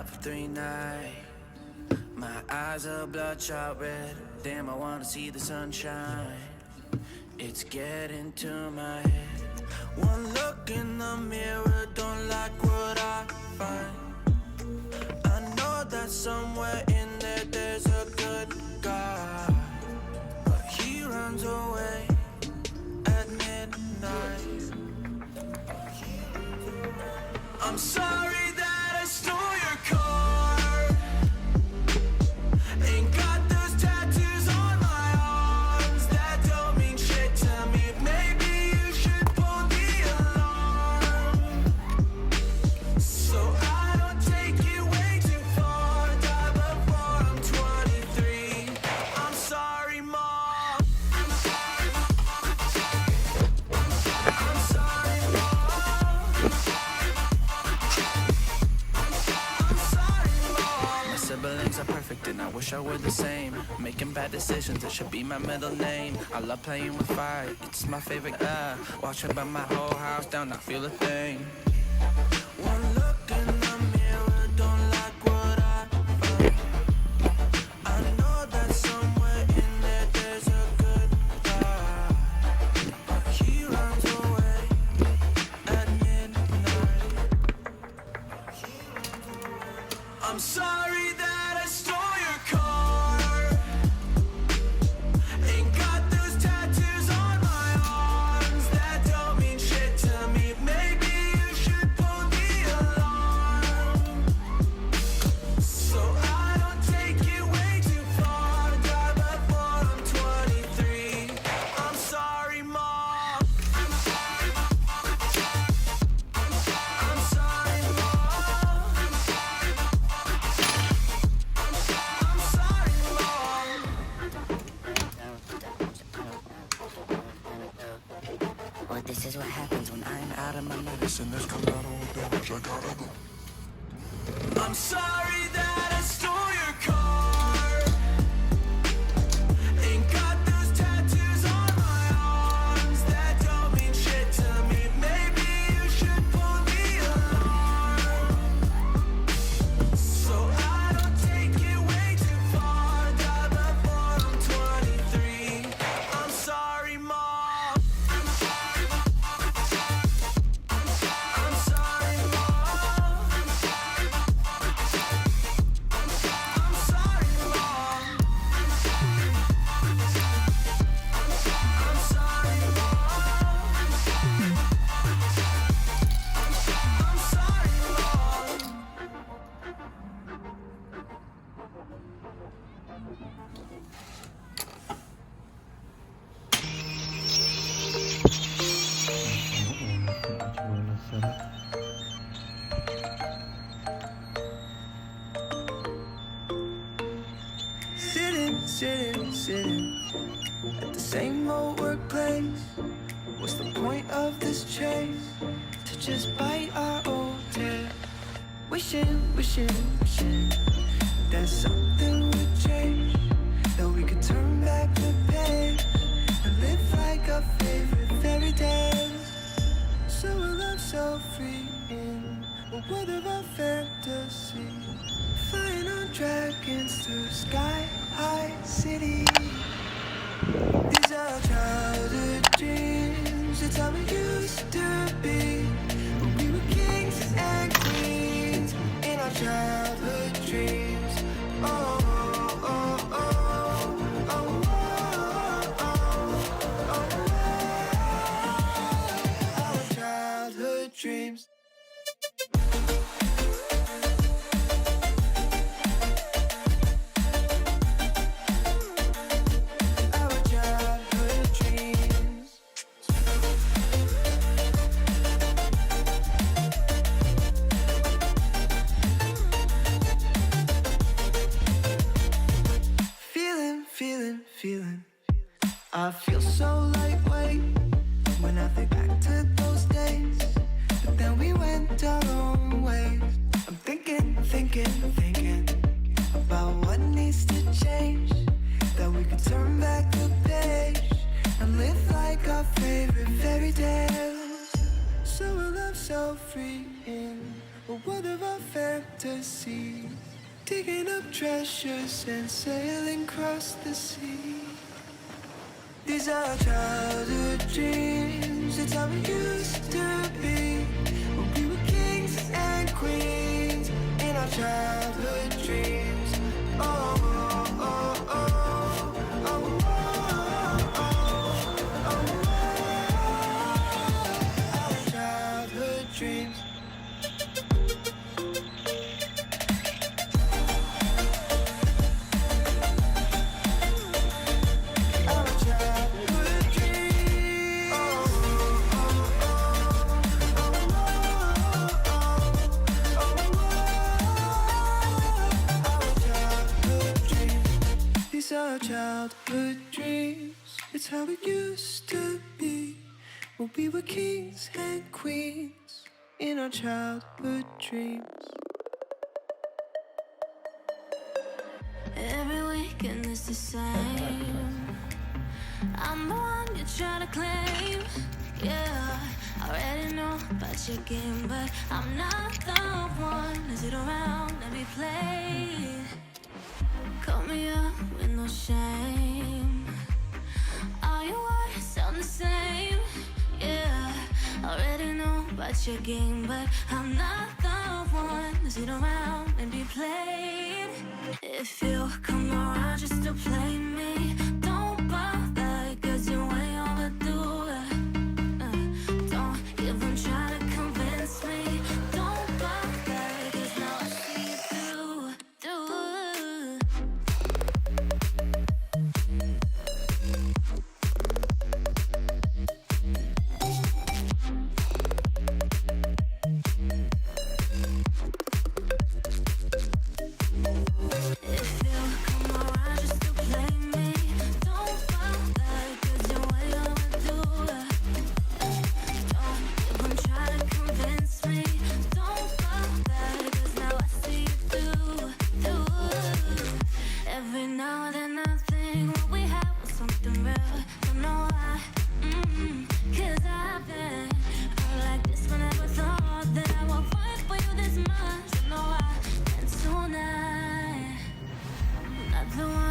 for 3 nights. My eyes are bloodshot red. Damn, I wanna see the sunshine. It's getting to my head. One look in the mirror, don't like what I find. I know that somewhere in there there's a good guy, but he runs away at midnight. I'm sorry that I stole your car. Ain't got those tattoos on my arms that don't mean shit to me. Maybe you should pull the alarm, so I don't take it way too far. Die before I'm 23. I'm sorry, Mom. I'm sorry, Mom. I'm sorry, Mom. My siblings are perfect and I wish I were the same. Making bad decisions, it should be my middle name. I love playing with fire, it's my favorite. Watch it burn my whole house down, not feel a thing. One look in the mirror, don't like what I find. I know that somewhere in there there's a good guy, but he runs away at midnight. I'm sorry that I stole your car. Ain't got those tattoos on my arms that don't mean shit to me. Maybe you should pull the alarm, so I don't take it way too far. Die before I'm 23. I'm sorry, Mom. I'm sorry, Mom. I'm sorry, Mom. I'm sorry, Mom. Well, this is what happens when I'm out of my Listen, this Colorado damage, I gotta go. I'm sorry that I stole your car. Ain't got those tattoos on my arms that don't mean shit to me. Maybe you should pull the alarm, so I don't take it way too far. Die before I'm 23. I'm sorry, Mom. I'm sorry, Mom. I'm sorry, Mom. I'm sorry, Mom. Sitting at the same old workplace. What's the point of this chase? To just bite our old tail. Wishing that something would change, that we could turn back the page and live like our favorite fairy tales. So a love so free in a world of our fantasy, flying on dragons through sky-high cities. These are childhood dreams, it's how we used to be when we were kings and queens in our childhood dreams. Oh, oh, oh, oh, oh, oh, oh, oh, our childhood dreams. Feeling, I feel so lightweight when I think back to those days, but then we went our own ways. I'm thinking about what needs to change, that we could turn back the page and live like our favorite fairy tales. So a love so free in Or what of our fantasies? Digging up treasures and sailing across the sea. These are childhood dreams. It's how we used to be when we were kings and queens in our childhood dreams. Oh, oh, oh, oh, oh, oh, oh, oh, our childhood dreams. These are childhood dreams. It's how it used to be when we were kings and queens in our childhood dreams. Every weekend is the same. I'm the one you try to claim. Yeah, I already know about your game, but I'm not the one to sit around and be played. Call me up with no shame. All your words sound the same. Yeah, I already know about your game, but I'm not the one to sit around and be played. If you come around just to play me, don't bother, cause you ain't overdue it. Don't even try to convince me. Don't bother, cause now I see you through. If you come around just to play me, don't bother, cause you ain't overdue it. Don't even try to convince me. Don't bother, cause now I see you through. Every now and then I think what we had was something real. Don't know why, cause I've been hurt like this, but never thought that I would fight for you this much. Don't know why, and tonight I'm not the one